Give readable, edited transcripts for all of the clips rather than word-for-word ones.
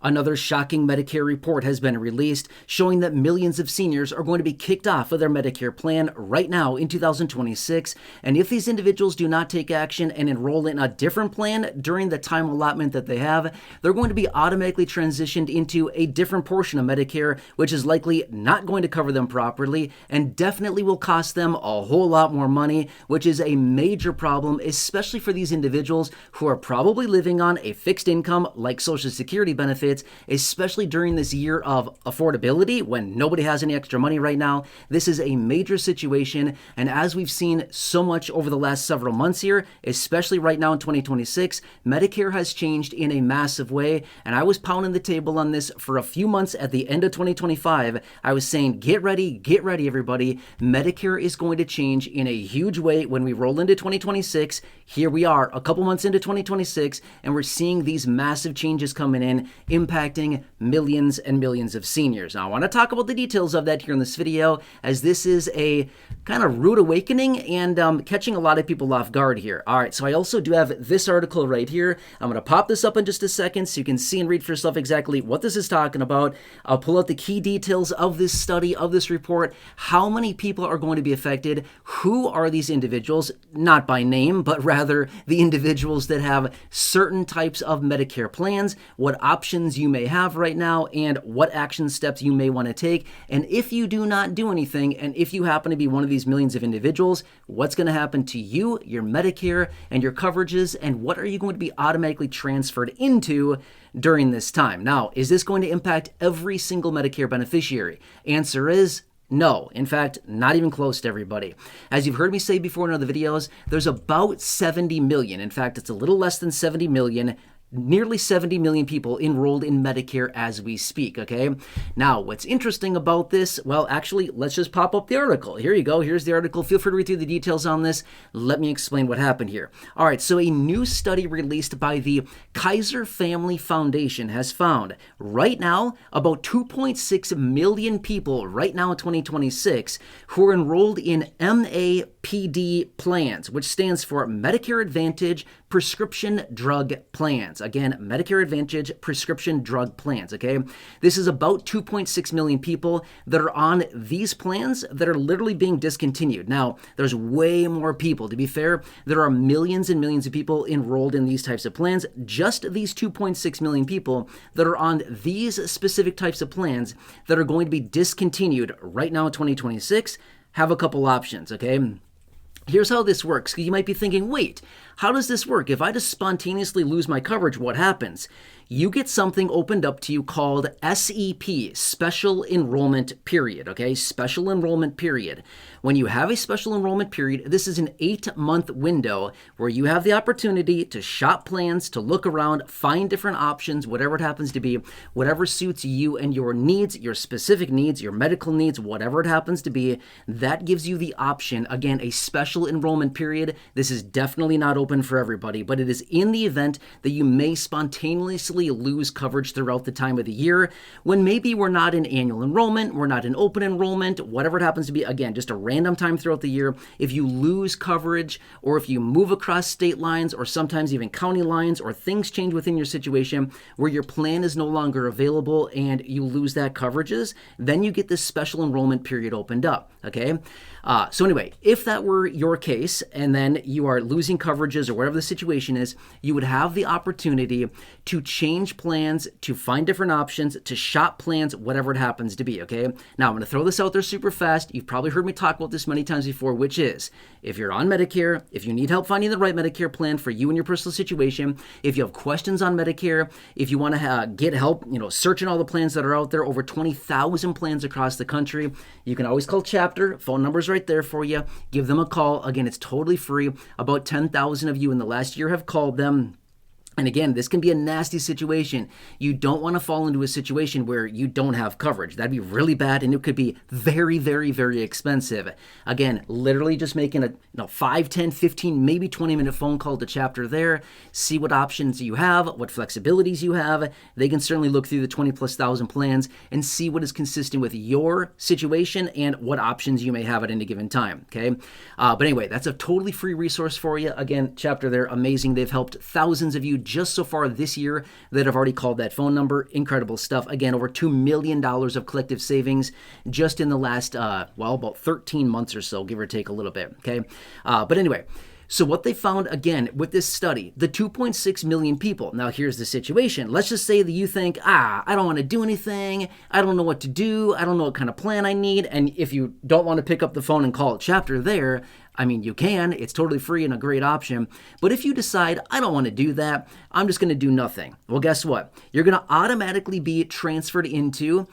Another shocking Medicare report has been released showing that millions of seniors are going to be kicked off of their Medicare plan right now in 2026. And if these individuals do not take action and enroll in a different plan during the time allotment that they have, they're going to be automatically transitioned into a different portion of Medicare, which is likely not going to cover them properly and definitely will cost them a whole lot more money, which is a major problem, especially for these individuals who are probably living on a fixed income like Social Security benefits, especially during this year of affordability when nobody has any extra money right now. This is a major situation, and as we've seen so much over the last several months here, especially right now in 2026, Medicare has changed in a massive way, and I was pounding the table on this for a few months at the end of 2025. I was saying, get ready, everybody. Medicare is going to change in a huge way when we roll into 2026. Here we are, a couple months into 2026, and we're seeing these massive changes coming in, impacting millions and millions of seniors. Now, I want to talk about the details of that here in this video, as this is a kind of rude awakening and catching a lot of people off guard here. All right, so I also do have this article right here. I'm going to pop this up in just a second so you can see and read for yourself exactly what this is talking about. I'll pull out the key details of this study, of this report, how many people are going to be affected, who are these individuals, not by name, but rather the individuals that have certain types of Medicare plans, what options you may have right now, and what action steps you may want to take. And if you do not do anything, and if you happen to be one of these millions of individuals, what's going to happen to you, your Medicare, and your coverages, and what are you going to be automatically transferred into during this time? Now, is this going to impact every single Medicare beneficiary? Answer is no. In fact, not even close to everybody. As you've heard me say before in other videos, there's about 70 million. In fact, it's a little less than 70 million, nearly 70 million people enrolled in Medicare as we speak, okay? Now, what's interesting about this, well, actually, let's just pop up the article. Here you go. Here's the article. Feel free to read through the details on this. Let me explain what happened here. All right, so a new study released by the Kaiser Family Foundation has found right now about 2.6 million people right now in 2026 who are enrolled in MAPD plans, which stands for Medicare Advantage Prescription Drug Plans. Again, Medicare Advantage Prescription Drug Plans, okay? This is about 2.6 million people that are on these plans that are literally being discontinued. Now, there's way more people. To be fair, there are millions and millions of people enrolled in these types of plans. Just these 2.6 million people that are on these specific types of plans that are going to be discontinued right now in 2026 have a couple options, okay? Here's how this works. You might be thinking, wait, how does this work? If I just spontaneously lose my coverage, what happens? You get something opened up to you called SEP, Special Enrollment Period, okay? Special Enrollment Period. When you have a special enrollment period, this is an 8-month window where you have the opportunity to shop plans, to look around, find different options, whatever it happens to be, whatever suits you and your needs, your specific needs, your medical needs, whatever it happens to be. That gives you the option. Again, a special enrollment period. This is definitely not open for everybody, but it is in the event that you may spontaneously lose coverage throughout the time of the year when maybe we're not in annual enrollment, we're not in open enrollment, whatever it happens to be. Again, just a random time throughout the year. If you lose coverage, or if you move across state lines, or sometimes even county lines, or things change within your situation where your plan is no longer available and you lose that coverages, then you get this special enrollment period opened up, okay? So anyway, if that were your case, and then you are losing coverages or whatever the situation is, you would have the opportunity to change plans, to find different options, to shop plans, whatever it happens to be, okay? Now, I'm going to throw this out there super fast. You've probably heard me talk about this many times before, which is, if you're on Medicare, if you need help finding the right Medicare plan for you and your personal situation, if you have questions on Medicare, if you want to get help, searching all the plans that are out there, over 20,000 plans across the country, you can always call Chapter. Phone number's right there for you. Give them a call. Again, it's totally free. About 10,000 of you in the last year have called them. And again, this can be a nasty situation. You don't want to fall into a situation where you don't have coverage. That'd be really bad, and it could be very, very, very expensive. Again, literally just making a 5, 10, 15, maybe 20-minute phone call to Chapter there. See what options you have, what flexibilities you have. They can certainly look through the 20,000+ plans and see what is consistent with your situation and what options you may have at any given time, okay? But anyway, that's a totally free resource for you. Again, Chapter there, amazing. They've helped thousands of you just so far this year that have already called that phone number. Incredible stuff. Again, over $2 million of collective savings just in the last, about 13 months or so, give or take a little bit, okay? But anyway, so what they found, again, with this study, the 2.6 million people. Now, here's the situation. Let's just say that you think, I don't want to do anything. I don't know what to do. I don't know what kind of plan I need. And if you don't want to pick up the phone and call a chapter there, I mean, you can. It's totally free and a great option. But if you decide, I don't want to do that, I'm just going to do nothing. Well, guess what? You're going to automatically be transferred into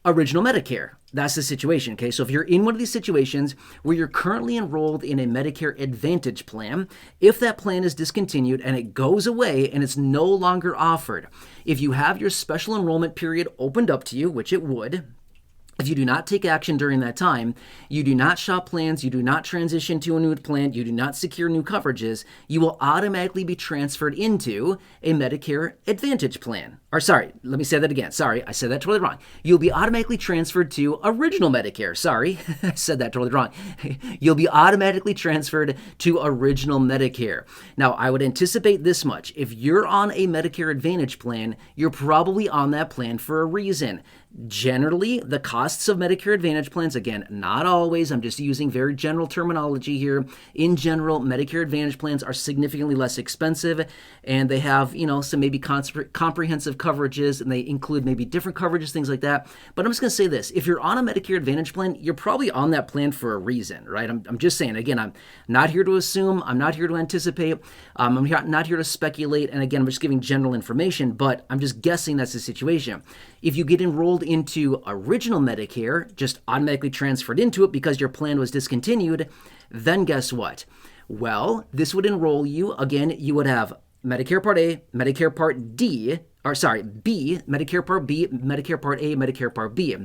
Original Medicare. That's the situation, okay? So if you're in one of these situations where you're currently enrolled in a Medicare Advantage plan, if that plan is discontinued and it goes away and it's no longer offered, if you have your special enrollment period opened up to you, which it would, if you do not take action during that time, you do not shop plans, you do not transition to a new plan, you do not secure new coverages, you will automatically be transferred into a Medicare Advantage plan. Or sorry, let me say that again. Sorry, I said that totally wrong. You'll be automatically transferred to Original Medicare. Sorry, I said that totally wrong. You'll be automatically transferred to Original Medicare. Now, I would anticipate this much. If you're on a Medicare Advantage plan, you're probably on that plan for a reason. Generally, the costs of Medicare Advantage plans, again, not always, I'm just using very general terminology here. In general, Medicare Advantage plans are significantly less expensive, and they have, some maybe comprehensive coverages, and they include maybe different coverages, things like that. But I'm just going to say this. If you're on a Medicare Advantage plan, you're probably on that plan for a reason, right? I'm just saying, again, I'm not here to assume. I'm not here to anticipate. I'm not here to speculate. And again, I'm just giving general information, but I'm just guessing that's the situation. If you get enrolled into Original Medicare, just automatically transferred into it because your plan was discontinued, then guess what? Well, this would enroll you. Again, you would have Medicare Part A, Medicare Part B, Medicare Part B, Medicare Part A, Medicare Part B.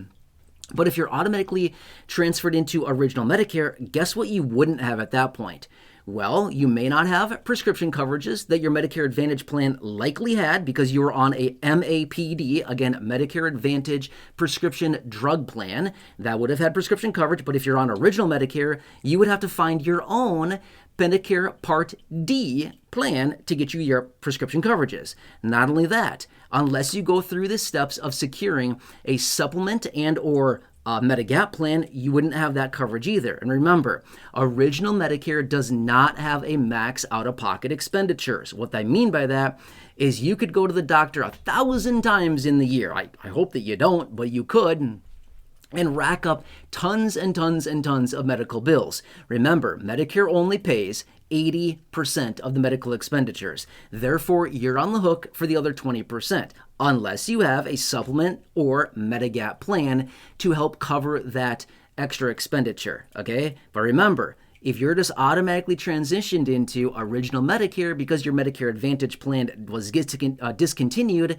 But if you're automatically transferred into Original Medicare, guess what you wouldn't have at that point? Well, you may not have prescription coverages that your Medicare Advantage plan likely had because you were on a MAPD, again, Medicare Advantage prescription drug plan. That would have had prescription coverage, but if you're on Original Medicare, you would have to find your own Medicare Part D plan to get you your prescription coverages. Not only that, unless you go through the steps of securing a supplement and or Medigap plan, you wouldn't have that coverage either. And remember, Original Medicare does not have a max out-of-pocket expenditures. What I mean by that is you could go to the doctor 1,000 times in the year. I hope that you don't, but you could. And rack up tons and tons and tons of medical bills. Remember, Medicare only pays 80% of the medical expenditures. Therefore, you're on the hook for the other 20%, unless you have a supplement or Medigap plan to help cover that extra expenditure, okay? But remember, if you're just automatically transitioned into Original Medicare because your Medicare Advantage plan was discontinued,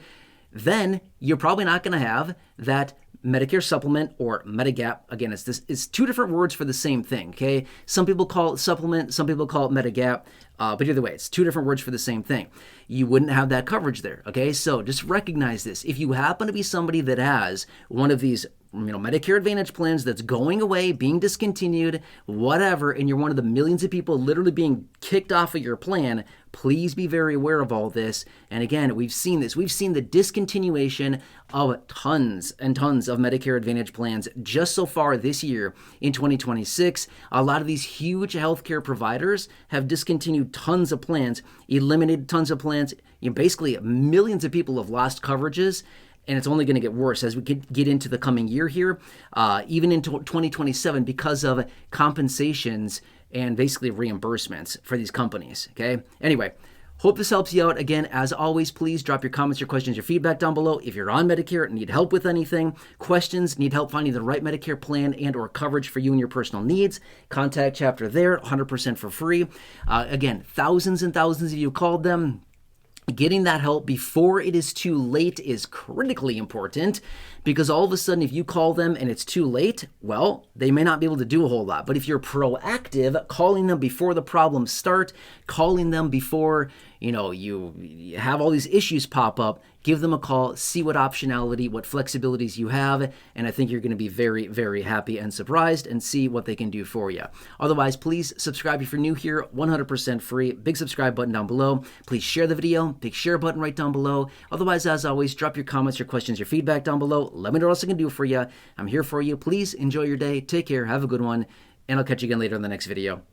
then you're probably not going to have that Medicare supplement or Medigap. Again, it's two different words for the same thing, okay? Some people call it supplement, some people call it Medigap, but either way, it's two different words for the same thing. You wouldn't have that coverage there, okay? So just recognize this. If you happen to be somebody that has one of these Medicare Advantage plans that's going away, being discontinued, whatever, and you're one of the millions of people literally being kicked off of your plan, please be very aware of all this. And again, we've seen this. We've seen the discontinuation of tons and tons of Medicare Advantage plans just so far this year in 2026. A lot of these huge healthcare providers have discontinued tons of plans, eliminated tons of plans. Basically, millions of people have lost coverages. And it's only going to get worse as we get into the coming year here, even into 2027 because of compensations and basically reimbursements for these companies, okay? Anyway, hope this helps you out. Again, as always, please drop your comments, your questions, your feedback down below. If you're on Medicare and need help with anything, questions, need help finding the right Medicare plan and or coverage for you and your personal needs, contact Chapter there, 100% for free. Again, thousands and thousands of you called them. Getting that help before it is too late is critically important because all of a sudden if you call them and it's too late, well, they may not be able to do a whole lot. But if you're proactive, calling them before the problems start, calling them before you have all these issues pop up, give them a call, see what optionality, what flexibilities you have, and I think you're going to be very, very happy and surprised and see what they can do for you. Otherwise, please subscribe if you're new here, 100% free. Big subscribe button down below. Please share the video, big share button right down below. Otherwise, as always, drop your comments, your questions, your feedback down below. Let me know what else I can do for you. I'm here for you. Please enjoy your day. Take care. Have a good one. And I'll catch you again later in the next video.